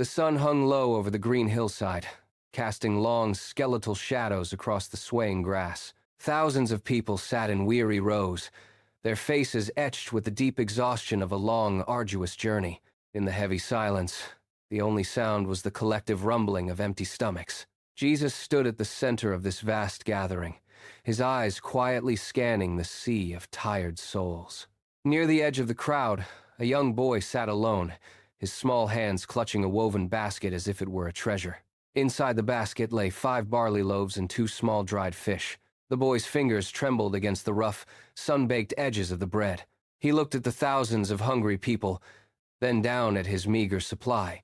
The sun hung low over the green hillside, casting long, skeletal shadows across the swaying grass. Thousands of people sat in weary rows, their faces etched with the deep exhaustion of a long, arduous journey. In the heavy silence, the only sound was the collective rumbling of empty stomachs. Jesus stood at the center of this vast gathering, his eyes quietly scanning the sea of tired souls. Near the edge of the crowd, a young boy sat alone, his small hands clutching a woven basket as if it were a treasure. Inside the basket lay 5 barley loaves and 2 small dried fish. The boy's fingers trembled against the rough, sun-baked edges of the bread. He looked at the thousands of hungry people, then down at his meager supply.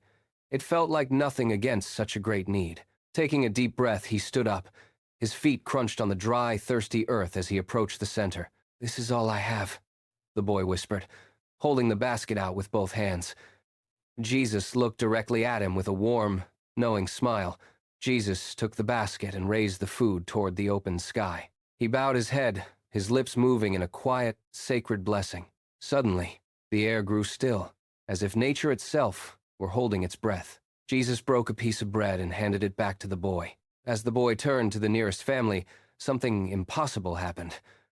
It felt like nothing against such a great need. Taking a deep breath, he stood up. His feet crunched on the dry, thirsty earth as he approached the center. "This is all I have," the boy whispered, holding the basket out with both hands. Jesus looked directly at him with a warm, knowing smile. Jesus took the basket and raised the food toward the open sky. He bowed his head, his lips moving in a quiet, sacred blessing. Suddenly, the air grew still, as if nature itself were holding its breath. Jesus broke a piece of bread and handed it back to the boy. As the boy turned to the nearest family, something impossible happened.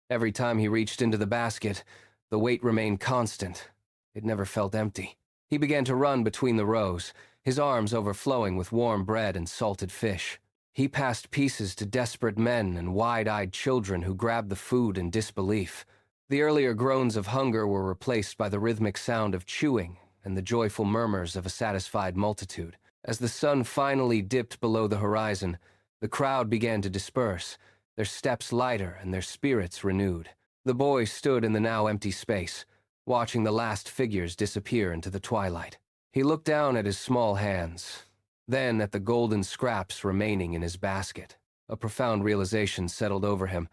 Every time he reached into the basket, the weight remained constant. It never felt empty. He began to run between the rows, his arms overflowing with warm bread and salted fish. He passed pieces to desperate men and wide-eyed children who grabbed the food in disbelief. The earlier groans of hunger were replaced by the rhythmic sound of chewing and the joyful murmurs of a satisfied multitude. As the sun finally dipped below the horizon, the crowd began to disperse, their steps lighter and their spirits renewed. The boy stood in the now empty space, watching the last figures disappear into the twilight. He looked down at his small hands, then at the golden scraps remaining in his basket. A profound realization settled over him.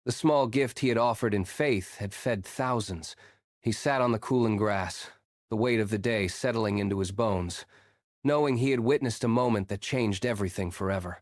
The small gift he had offered in faith had fed thousands. He sat on the cooling grass, the weight of the day settling into his bones, knowing he had witnessed a moment that changed everything forever.